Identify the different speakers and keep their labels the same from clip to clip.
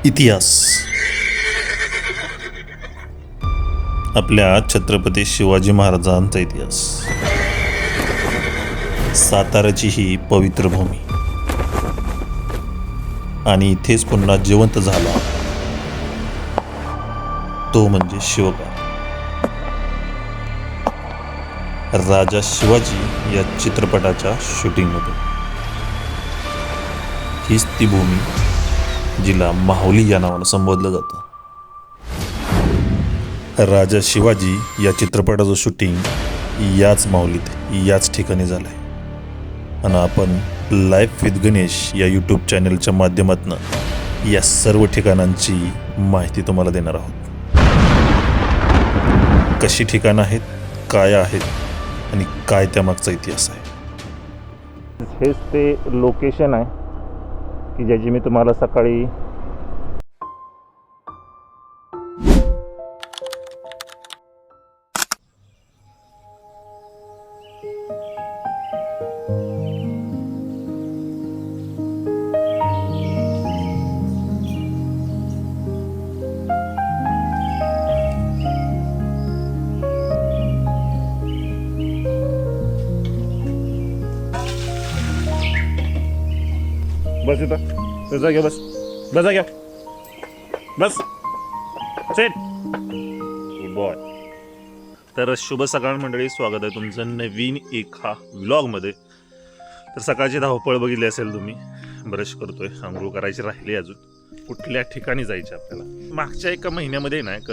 Speaker 1: इतिहास. आपल्या छत्रपती शिवाजी महाराजांचा इतिहास. साताऱ्याची ही पवित्र भूमी आणि इथेच पुन्हा जिवंत झाला तो म्हणजे शिवकाळ. राजा शिवाजी या चित्रपटाच्या शूटिंगमध्ये हीच ती भूमी जिला माहुली या नावानं संबोधलं जातं. राजा शिवाजी या चित्रपटाचं शूटिंग याच माहुलीत याच ठिकाणी झालं आहे. आणि आपण लाईफ विथ गणेश या यूट्यूब चॅनलच्या माध्यमातून या सर्व ठिकाणांची माहिती तुम्हाला देणार आहोत. कशी ठिकाणं आहेत, काय आहेत आणि काय त्यामागचा इतिहास आहे.
Speaker 2: हेच ते लोकेशन आहे की ज्याची मी तुम्हाला सकाळी बस इथं बस घ्या बस बस घ्या बस सेट गुड बॉय. तर शुभ सकाळ मंडळी, स्वागत आहे तुमचं नवीन एका व्लॉगमध्ये. तर सकाळची धावपळ बघितली असेल तुम्ही. ब्रश करतोय, आंघोळ करायची राहिली, अजून कुठल्या ठिकाणी जायचे आपल्याला. मागच्या एका महिन्यामध्ये ना एक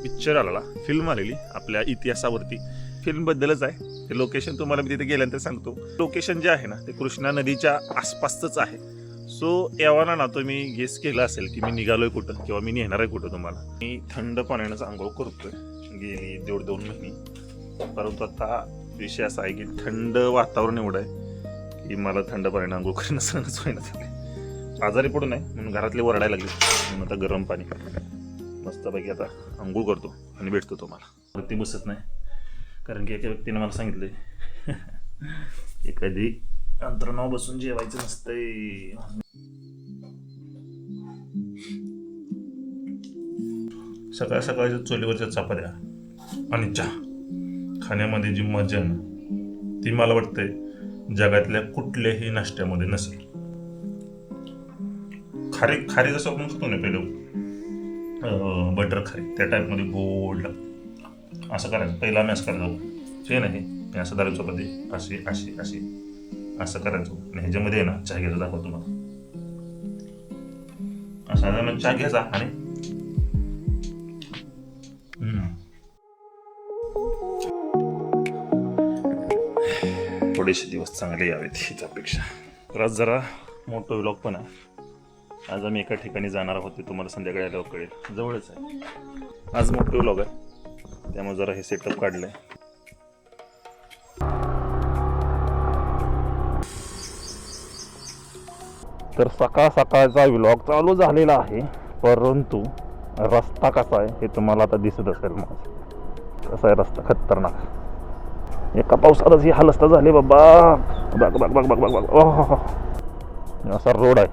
Speaker 2: पिक्चर आलेला, फिल्म आलेली आपल्या इतिहासावरती. फिल्मबद्दलच आहे. ते लोकेशन तुम्हाला मी तिथे गेल्यानंतर सांगतो. लोकेशन जे आहे ना ते कृष्णा नदीच्या आसपासच आहे. सो एव्हाना ना तुम्ही गेस केलं असेल की मी निघालोय कुठं किंवा मी नेणार आहे कुठं तुम्हाला. मी थंड पाण्यानं आंघोळ करतोय गेली 1.5-2 महिने. परंतु आता विषय असा आहे की थंड वातावरण एवढं आहे की मला थंड पाण्यानं आंघोळ करणं सहनच होईना झाले. आजारी पडू नये म्हणून घरातले ओरडायला लागले म्हणून आता गरम पाणी मस्तपैकी आता आंघोळ करतो आणि भेटतो तुम्हाला. ती बसत नाही कारण की एका व्यक्तीने मला सांगितलंय एखादी अंतरणावर बसून जेवायचं नसतंय. सकाळ सकाळच्या चुलीवरच्या चपात्या आणि चहा खाण्यामध्ये जी मजा ना ती मला वाटतंय जगातल्या कुठल्याही नाश्त्यामध्ये नसेल. खारी जसं आपण खातो ना पहिलं बटर खारी, त्या टाईपमध्ये गोड असं करायचं. पहिला आम्ही असं करायचो हे नाही, मी असं दारू चपाती अशी अशी अशी असं करायचो. आणि ह्याच्यामध्ये ना चहा घ्यायचा दाखवतो तुम्हाला. असा चहा घ्यायचा आणि थोडेसे दिवस चांगले यावेत हीच अपेक्षा. तर आज जरा मोठं व्लॉग पण आहे. आज आम्ही एका ठिकाणी जाणार आहोत, ते तुम्हाला संध्याकाळी आल्यावर कळेल. जवळच आहे. आज मोठं व्लॉग आहे त्यामुळे जरा हे सेटअप काढलंय. तर सकाळ सकाळचा व्लॉग चालू झालेला आहे, परंतु रस्ता कसा आहे हे तुम्हाला आता दिसत असेल. माझं कसा आहे रस्ता, खतरनाक. एका पावसातच ही हालस्ता झाली बाबा. बघ बघ बघ बघ बघ बघ ओह, असा रोड आहे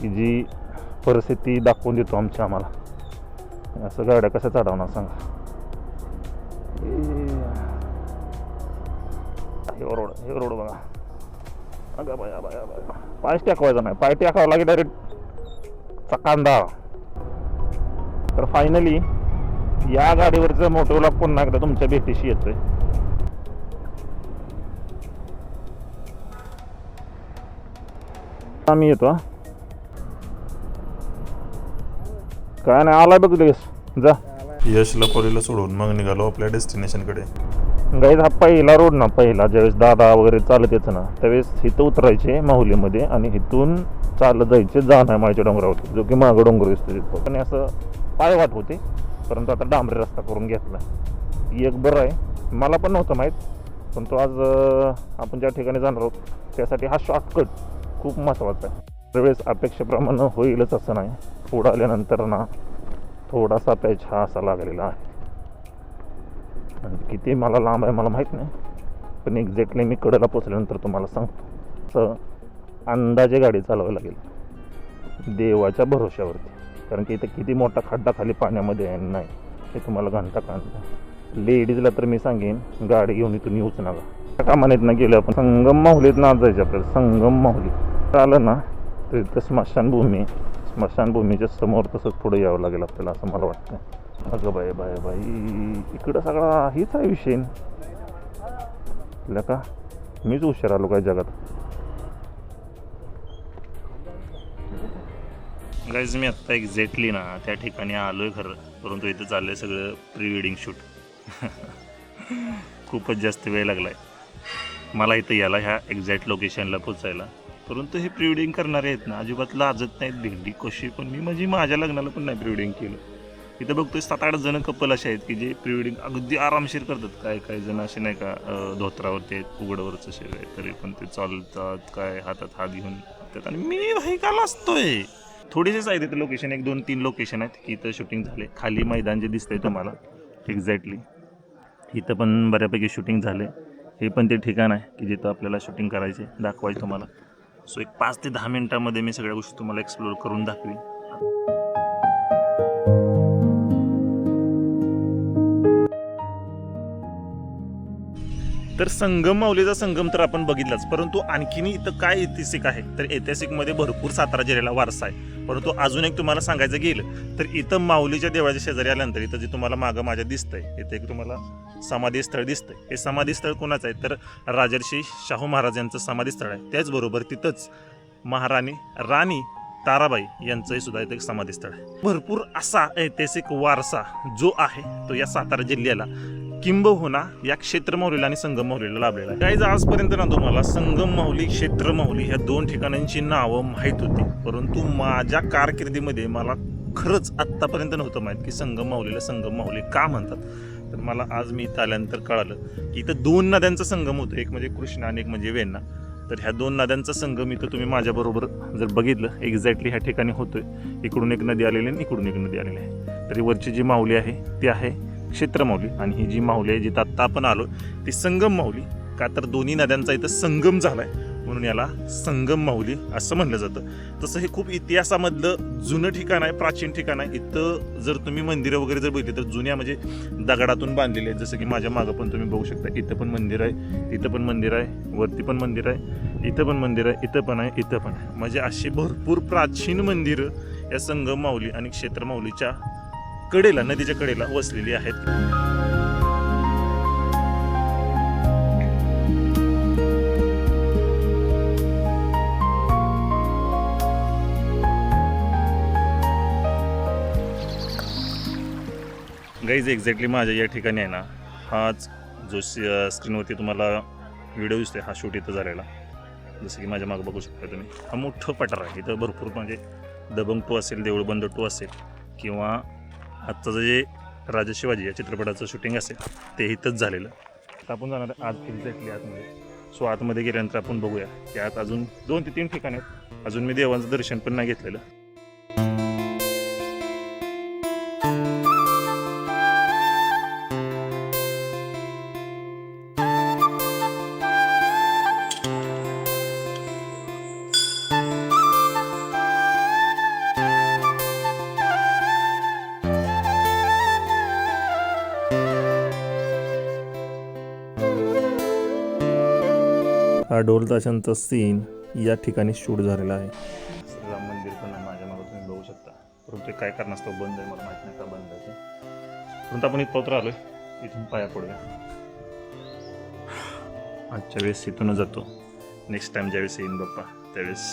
Speaker 2: की जी परिस्थिती दाखवून देतो आम्हाला. असं गाड्या कशा चढवणार सांगा. हे रोड बघा. अगं बाया बाया बाया, पायच टाकवायचा नाही, पाय टाकावं लागेल डायरेक्ट चकांदा. तर फायनली या गाडीवरचं मोठं व्लॉग पुन्हा एकदा तुमच्या भेटीशी येतोय. आम्ही येतो. काय नाही, आलाय बघ लगेच. जा.
Speaker 1: यशला कॉलेजला सोडून मग निघालो आपल्या डेस्टिनेशनकडे.
Speaker 2: गाईज हा पहिला रोड ना, पहिला ज्यावेळेस दादा वगैरे चालत येतं ना त्यावेळेस इथं उतरायचे माहुलीमध्ये आणि इथून चालत जायचे जाण्यामाळ्याच्या डोंगरावरती, जो की मागं डोंगर दिसतो तिथं. पण असं पायवाट होते, परंतु आता डांबरी रस्ता करून घेतला. एक बरं आहे, मला पण नव्हतं माहीत, पण तो आज आपण ज्या ठिकाणी जाणार आहोत त्यासाठी हा शॉर्टकट खूप महत्त्वाचा आहे. त्यावेळेस अपेक्षेप्रमाणे होईलच असं नाही. पुढं आल्यानंतर ना थोडासा प्यायचा असा लागलेला आहे. किती मला लांब आहे मला माहीत नाही, पण एक्झॅक्टली मी कडेला पोचल्यानंतर तुम्हाला सांगतो. अंदाजे गाडी चालवावी लागेल. देवाच्या भरोश्यावरती, कारण की इथं किती मोठा खड्डा खाली पाण्यामध्ये आहे नाही हे तुम्हाला घंटा काढलं. लेडीजला तर मी सांगेन गाडी घेऊन इथून येऊच नका. कामानेत ना गेलं आपण संगम माहुलीत ना जायचं आपल्याला. संगम माहुली आलं ना तर इथं स्मशानभूमी आहे. स्मशानभूमीच्या समोर तसंच पुढे यावं लागेल आपल्याला असं मला वाटतं. अगं बाई बाई बाई इकडं सगळा हीच आहे विषय आपल्या का मीच हुशार आलो काय जगात. गाईज मी आत्ता एक्झॅक्टली ना त्या ठिकाणी आलो आहे खरं, परंतु इथं चाललं आहे सगळं प्री वेडिंग शूट. खूपच जास्त वेळ लागला आहे मला इथं याला ह्या एक्झॅक्ट लोकेशनला पोचायला. परंतु हे प्री वेडिंग करणारे आहेत ना अजिबात लाजत नाहीत भेंडी कशी. पण मी म्हणजे माझ्या लग्नाला पण नाही प्री वेडिंग केलं. इथं बघतोय 7-8 जण कपल असे आहेत की जे प्री वेडिंग अगदी आरामशीर करतात. काही जण असे नाही का धोत्रावरती आहेत उघडवरच असे तरी पण ते चालतात काय हातात हात घेऊन येतात. आणि मी भाई का लाजतोय. थोडेसेच आहेत इथं लोकेशन, 1-2-3 लोकेशन आहेत की इथं शूटिंग झाले. खाली मैदान जे दिसतंय तुम्हाला एक्झॅक्टली इथं पण बऱ्यापैकी शूटिंग झाले. हे पण ते ठिकाण आहे की जिथं आपल्याला शूटिंग करायचे दाखवायचे तुम्हाला. सो एक 5 ते 10 मिनिटांमध्ये मी सगळ्या गोष्टी तुम्हाला एक्सप्लोर करून दाखवीन. तर संगम माहुलीचा संगम तर आपण बघितलाच, परंतु आणखीन इथं काय ऐतिहासिक आहे तर ऐतिहासिकमध्ये भरपूर सातारा जिल्ह्याला वारसा आहे. परंतु अजून एक तुम्हाला सांगायचं गेलं तर इथं माऊलीच्या देवळाच्या शेजारी आल्यानंतर इथं जे तुम्हाला मागं माझ्या दिसतंय इथं एक तुम्हाला समाधी स्थळ दिसतंय. हे समाधी स्थळ कोणाचं आहे तर राजर्षी शाहू महाराज यांचं समाधी स्थळ आहे. त्याचबरोबर तिथंच महाराणी राणी ताराबाई यांचंही सुद्धा इथं एक समाधी स्थळ आहे. भरपूर असा ऐतिहासिक वारसा जो आहे तो या सातारा जिल्ह्याला किंबहुना या क्षेत्र माहुलीला आणि संगम माहुलीला लाभलेला आहे. काही आजपर्यंत ना तुम्हाला संगम माहुली क्षेत्र माहुली ह्या 2 ठिकाणांची नावं माहीत होती, परंतु माझ्या कारकिर्दीमध्ये मला खरंच आत्तापर्यंत नव्हतं माहीत की संगम माहुलीला संगम माहुली का म्हणतात. तर मला आज मी इथं आल्यानंतर कळालं की इथं 2 नद्यांचा संगम होतो, एक म्हणजे कृष्णा आणि एक म्हणजे वेण्णा. तर ह्या 2 नद्यांचा संगम इथं तुम्ही माझ्याबरोबर जर बघितलं एक्झॅक्टली ह्या ठिकाणी होतोय. इकडून एक नदी आलेली आणि इकडून एक नदी आलेली आहे. तरी वरची जी माऊली आहे ती आहे क्षेत्र माऊली आणि ही जी माऊली आहे जिथं आत्ता आपण आलो ती संगम माऊली. का तर दोन्ही नद्यांचा इथं संगम झालाय म्हणून याला संगम माऊली असं म्हणलं जातं. तसं हे खूप इतिहासामधलं जुनं ठिकाण आहे, प्राचीन ठिकाण आहे. इथं जर तुम्ही मंदिरं वगैरे जर बघितली तर जुन्या म्हणजे दगडातून बांधलेली आहेत. जसं की माझ्या मागं पण तुम्ही बघू शकता इथं पण मंदिर आहे, इथं पण मंदिर आहे, वरती पण मंदिर आहे, इथं पण मंदिर आहे, इथं पण आहे, इथं पण आहे. म्हणजे अशी भरपूर प्राचीन मंदिरं या संगम माऊली आणि क्षेत्र माऊलीच्या कडेला नदीच्या कडेला वसलेली आहेत. गाईज एक्झॅक्टली माझ्या या ठिकाणी आहे ना हाच जो स्क्रीनवरती तुम्हाला व्हिडिओ दिसतोय हा शूट इथं झालेला. जसं की माझ्या मागं बघू शकता तुम्ही हा मोठं पठार आहे. इथं भरपूर म्हणजे दबंग 2 असेल, देऊळ बंद 2 असेल किंवा आत्ताचं जे राजा शिवाजी या चित्रपटाचं शूटिंग असेल ते इथंच झालेलं. तर आपण जाणार आहे आज एक्झॅक्टली आतमध्ये. सो आतमध्ये गेल्यानंतर आपण बघूया की आत अजून 2 ते 3 ठिकाणी आहेत. अजून मी देवांचं दर्शन पण नाही घेतलेलं. हा ढोल ताशांचा सीन या ठिकाणी शूट झालेला आहे. राम मंदिर पण आहे माझ्या मागे तुम्ही बघू शकता, परंतु काय कारणास्तव बंद आहे, मला माहित नाही का बंद आहे. परंतु आपण इथं आलोय, इथून पाया पडूया. आजच्या वेळेस इथूनच जातो, नेक्स्ट टाइम ज्यावेळेस येईन बाप्पा त्यावेळेस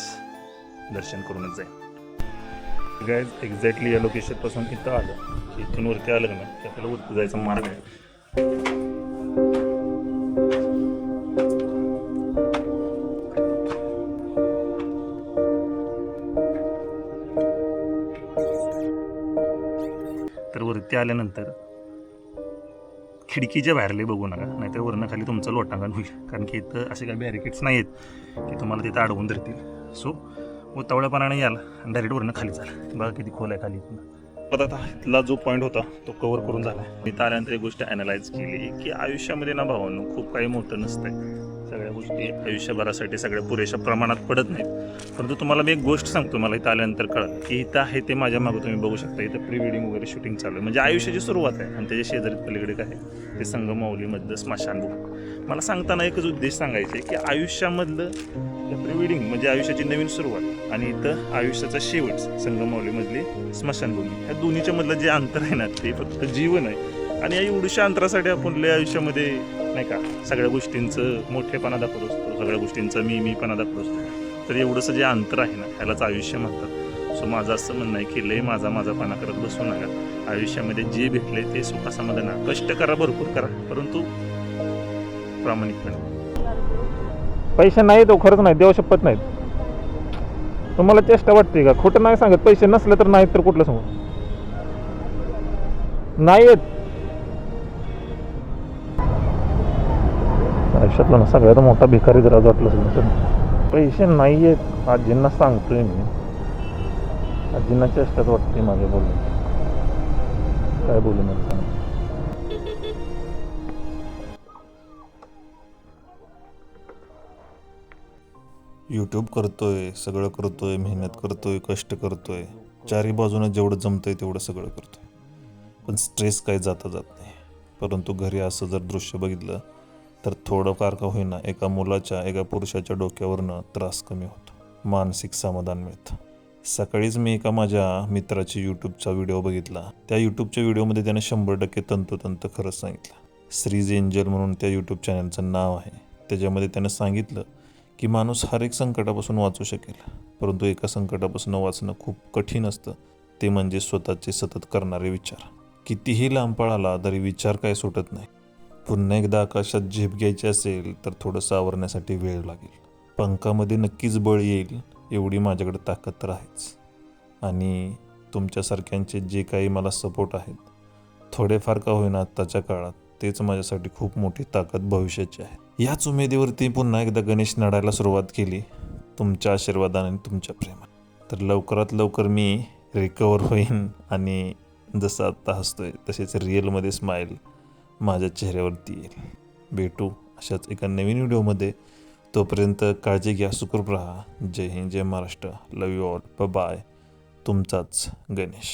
Speaker 2: दर्शन करूनच जाईल. गाईज एक्झॅक्टली या लोकेशनपासून इथं आलं की इथून वरती आलं ना की आपल्याला वरती जायचा मार्ग आहे. तर वरती आल्यानंतर खिडकीच्या बाहेरले बघू नका, नाहीतर वरनं खाली तुमचं लोटांगण होईल. कारण की इथं असे काही बॅरिकेड्स नाही आहेत की तुम्हाला तिथं अडवून धरतील. सो उतावळ्यापणाने याल आणि डायरेक्ट वरनं खाली चाल. बघा किती खोल आहे खाली. आता इथला जो पॉईंट होता तो कव्हर करून झाला. मी आल्यानंतर एक गोष्ट ॲनालाइज केली की आयुष्यामध्ये ना भावांनो खूप काही मोठं नसतंय. सगळ्या गोष्टी आयुष्यभरासाठी सगळ्या पुरेशा प्रमाणात पडत नाहीत. परंतु तुम्हाला मी एक गोष्ट सांगतो, मला इथं आल्यानंतर कळलं की इथं आहे ते माझ्या मागं तुम्ही बघू शकता, इथं प्री वेडिंग वगैरे शूटिंग चालू आहे. म्हणजे आयुष्याची सुरुवात आहे. आणि त्याच्या शेजारीत पलीकडे काय आहे ते संगमावलीमधलं स्मशानभूमी. मला सांगताना एकच उद्देश सांगायचा आहे की आयुष्यामधलं प्री वेडिंग म्हणजे आयुष्याची नवीन सुरुवात आणि इथं आयुष्याचा शेवट संगमावलीमधली स्मशानभूमी, ह्या दोन्हीच्या मधलं जे अंतर आहे ना ते फक्त जीवन आहे. आणि या एवढ्याशा अंतरासाठी आपण लय आयुष्यामध्ये नाही का सगळ्या गोष्टींचं मोठेपणा दाखवत असतो, सगळ्या गोष्टींचा मीपणा दाखवत असतो. तर एवढंसं जे अंतर आहे ना ह्यालाच आयुष्य म्हणतात. सो माझं असं म्हणणं आहे की लय माझापणा करत बसू नका. आयुष्यामध्ये जे भेटले ते सुखासमाधान कष्ट करा, भरपूर करा, परंतु प्रामाणिकपणे. पैसे नाहीत हो, खरंच नाही, देव शपथ नाहीत. तुम्हाला चेष्टा वाटते का? खोटं नाही सांगत. पैसे नसले तर नाहीत तर कुठलं सांगू? नाही आहेत. आयुष्यातला ना सगळ्यात मोठा भिकारी जर आज वाटलं असेल तर पैसे नाही आहेत. आजींना सांगतोय मी, आजींना चेष्टाच वाटते माझ्या बोलून. काय बोलू मला सांग.
Speaker 1: यूट्यूब करतोय, सगळं करतोय, मेहनत करतोय, कष्ट करतोय, चारी बाजूनं जेवढं जमतंय तेवढं सगळं करतोय, पण स्ट्रेस काही जाता जात नाही. परंतु घरी असं जर दृश्य बघितलं तर थोडंफार का होईना एका मुलाच्या, एका पुरुषाच्या डोक्यावरनं त्रास कमी होतो, मानसिक समाधान मिळतं. सकाळीच मी एका माझ्या मित्राची यूट्यूबचा व्हिडिओ बघितला. त्या यूट्यूबच्या व्हिडिओमध्ये त्याने 100% तंतोतंत खरंच सांगितलं. श्रीज एंजल म्हणून त्या यूट्यूब चॅनलचं नाव आहे. त्याच्यामध्ये त्यानं सांगितलं की माणूस हर एक संकटापासून वाचू शकेल, परंतु एका संकटापासून वाचणं खूप कठीण असतं. ते म्हणजे स्वतःचे सतत करणारे विचार. कितीही लांब पळाला तरी विचार काय सुटत नाही. पुन्हा एकदा आकाशात झेप घ्यायची असेल तर थोडं सावरण्यासाठी वेळ लागेल. पंखामध्ये नक्कीच बळ येईल एवढी माझ्याकडे ताकद तर आहेच. आणि तुमच्यासारख्यांचे जे काही मला सपोर्ट आहेत, थोडेफार का होईना आत्ताच्या काळात, तेच माझ्यासाठी खूप मोठी ताकद भविष्याची आहे. याच उमेदीवरती पुन्हा एकदा गणेश नडायला सुरुवात केली, तुमच्या आशीर्वादाने आणि तुमच्या प्रेमाने. तर लवकरात लवकर मी रिकवर होईन आणि जसं आत्ता हसतोय तसेच रिअलमध्ये स्माईल माझ्या चेहऱ्यावरती येईल. भेटू अशाच एका नवीन व्हिडिओमध्ये. तोपर्यंत काळजी घ्या, सुखरूप राहा. जय हिंद, जय महाराष्ट्र. लव यू ऑल. बाय. तुमचाच गणेश.